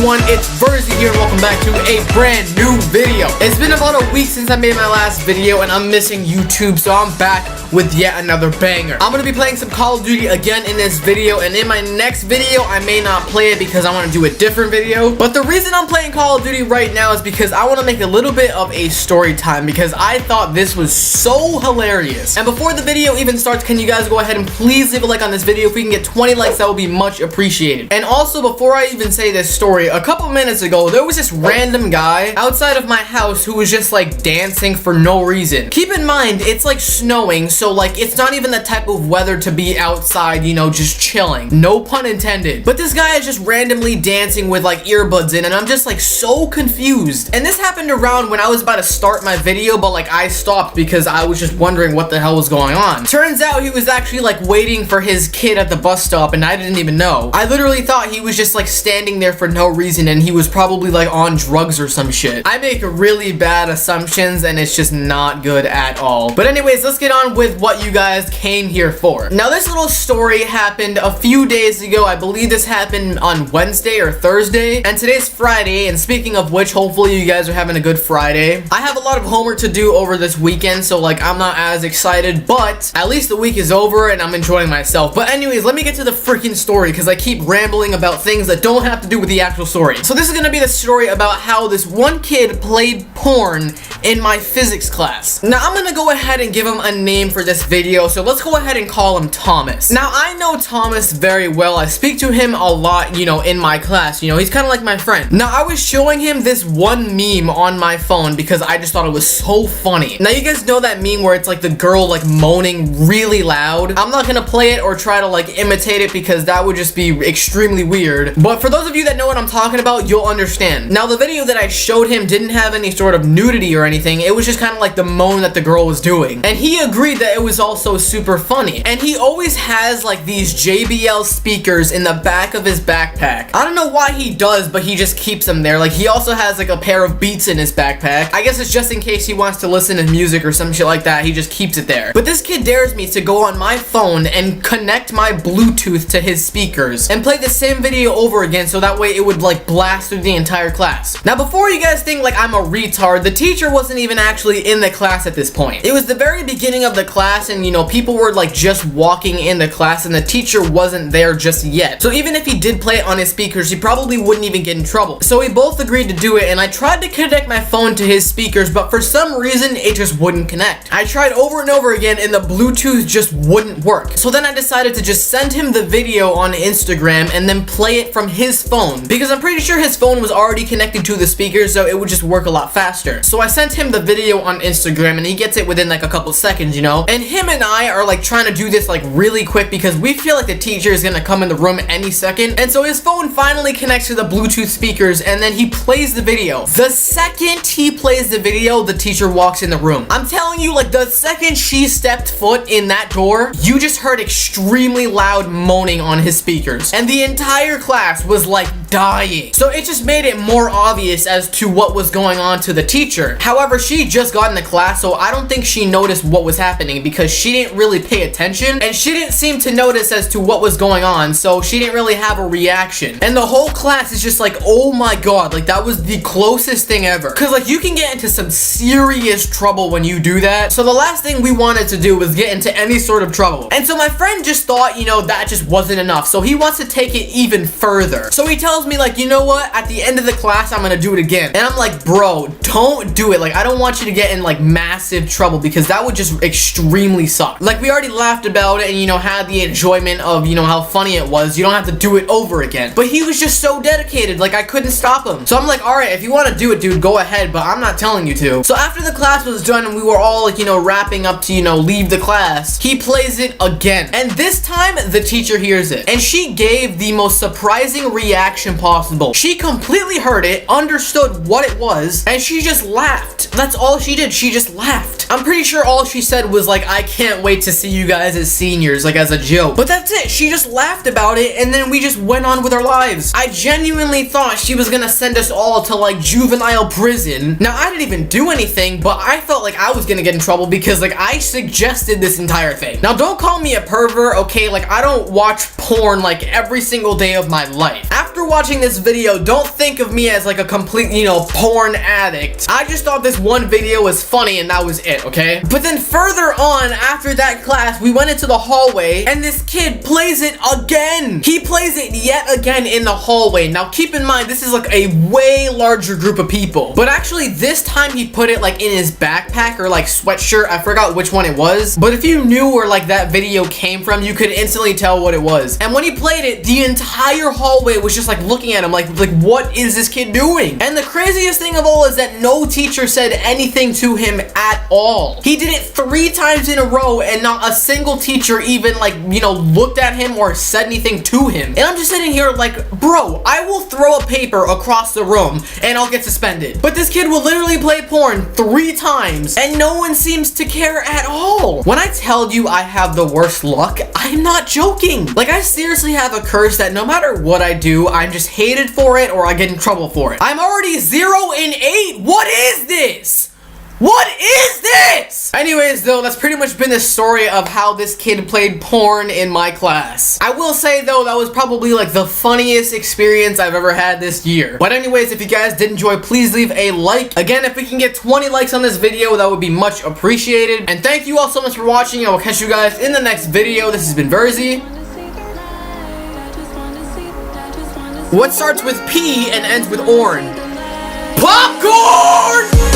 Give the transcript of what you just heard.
everyone, it's Verzi here and welcome back to a brand new video. It's been about a week since I made my last video and I'm missing YouTube, so I'm back with yet another banger. I'm gonna be playing some Call of Duty again in this video, and in my next video I may not play it because I want to do a different video. But the reason I'm playing Call of Duty right now is because I want to make a little bit of a story time because I thought this was so hilarious. And before the video even starts, can you guys go ahead and please leave a like on this video? If we can get 20 likes, that would be much appreciated. And also, before I even say this story, a couple minutes ago there was this random guy outside of my house who was just like dancing for no reason. Keep in mind, it's like snowing, so like it's not even the type of weather to be outside, you know, just chilling. No pun intended. But this guy is just randomly dancing with like earbuds in, and I'm just like so confused. And this happened around when I was about to start my video, but like I stopped because I was just wondering what the hell was going on. Turns out he was actually like waiting for his kid at the bus stop, and I didn't even know. I literally thought he was just like standing there for no reason, and he was probably like on drugs or some shit. I make really bad assumptions, and it's just not good at all. But anyways, let's get on with what you guys came here for. Now, this little story happened a few days ago. I believe this happened on Wednesday or Thursday, and today's Friday. And speaking of which, hopefully you guys are having a good Friday. I have a lot of homework to do over this weekend, so like I'm not as excited, but at least the week is over and I'm enjoying myself. But anyways, let me get to the freaking story because I keep rambling about things that don't have to do with the actual story. So this is gonna be the story about how this one kid played porn in my physics class. Now I'm gonna go ahead and give him a name for this video, so let's go ahead and call him Thomas. Now I know Thomas very well. I speak to him a lot, you know, in my class. You know, he's kind of like my friend. Now I was showing him this one meme on my phone because I just thought it was so funny. Now you guys know that meme where it's like the girl like moaning really loud. I'm not gonna play it or try to like imitate it because that would just be extremely weird. But for those of you that know what I'm talking about, you'll understand. Now the video that I showed him didn't have any sort of nudity or anything. It was just kind of like the moan that the girl was doing. And he agreed that it was also super funny. And he always has like these JBL speakers in the back of his backpack. I don't know why he does, but he just keeps them there. Like he also has like a pair of Beats in his backpack. I guess it's just in case he wants to listen to music or some shit like that. He just keeps it there. But this kid dares me to go on my phone and connect my Bluetooth to his speakers and play the same video over again, so that way it would like blast through the entire class. Now before you guys think like I'm a retard, the teacher wasn't even actually in the class at this point. It was the very beginning of the class, and you know, people were like just walking in the class and the teacher wasn't there just yet. So even if he did play it on his speakers, he probably wouldn't even get in trouble. So we both agreed to do it, and I tried to connect my phone to his speakers, but for some reason it just wouldn't connect. I tried over and over again and the Bluetooth just wouldn't work. So then I decided to just send him the video on Instagram and then play it from his phone, because I'm pretty sure his phone was already connected to the speakers, so it would just work a lot faster. So I sent him the video on Instagram and he gets it within like a couple seconds, you know? And him and I are like trying to do this like really quick because we feel like the teacher is gonna come in the room any second. And so his phone finally connects to the Bluetooth speakers and then he plays the video. The second he plays the video, the teacher walks in the room. I'm telling you, like the second she stepped foot in that door, you just heard extremely loud moaning on his speakers. And the entire class was like dying. So it just made it more obvious as to what was going on to the teacher. However, she just got in the class, so I don't think she noticed what was happening because she didn't really pay attention and she didn't seem to notice as to what was going on, so she didn't really have a reaction. And the whole class is just like, oh my god, like that was the closest thing ever. Cause like you can get into some serious trouble when you do that. So the last thing we wanted to do was get into any sort of trouble. And so my friend just thought, you know, that just wasn't enough. So he wants to take it even further. So he tells me like, you know what? At the end of the class, I'm gonna do it again. And I'm like, bro, don't do it. Like, I don't want you to get in like massive trouble because that would just extremely suck. Like, we already laughed about it and, you know, had the enjoyment of, you know, how funny it was. You don't have to do it over again. But he was just so dedicated. Like, I couldn't stop him. So I'm like, all right, if you want to do it, dude, go ahead, but I'm not telling you to. So after the class was done and we were all like, you know, wrapping up to, you know, leave the class, he plays it again. And this time the teacher hears it and she gave the most surprising reaction possible. She completely heard it, understood what it was, and she just laughed. That's all she did. She just laughed. I'm pretty sure all she said was like, I can't wait to see you guys as seniors, like as a joke. But that's it. She just laughed about it and then we just went on with our lives. I genuinely thought she was gonna send us all to like juvenile prison. Now I didn't even do anything, but I felt like I was gonna get in trouble because like I suggested this entire thing. Now don't call me a pervert, okay? Like I don't watch porn like every single day of my life. After after watching this video, don't think of me as like a complete, you know, porn addict. I just thought this one video was funny and that was it, okay? But then further on, after that class, we went into the hallway and this kid plays it again. He plays it yet again in the hallway. Now keep in mind, this is like a way larger group of people. But actually this time he put it like in his backpack or like sweatshirt. I forgot which one it was. But if you knew where like that video came from, you could instantly tell what it was. And when he played it, the entire hallway was just like looking at him like what is this kid doing? And the craziest thing of all is that no teacher said anything to him at all. He did it 3 times in a row and not a single teacher even like, you know, looked at him or said anything to him. And I'm just sitting here like, bro, I will throw a paper across the room and I'll get suspended. But this kid will literally play porn 3 times and no one seems to care at all. When I tell you I have the worst luck, I'm not joking. Like, I seriously have a curse that no matter what I do, I'm just hated for it or I get in trouble for it. I'm already 0 in 8. What is this? What is this? Anyways, though, that's pretty much been the story of how this kid played porn in my class. I will say, though, that was probably like the funniest experience I've ever had this year. But anyways, if you guys did enjoy, please leave a like. Again, if we can get 20 likes on this video, that would be much appreciated. And thank you all so much for watching. I will catch you guys in the next video. This has been Verzi. What starts with P and ends with Orn? Popcorn!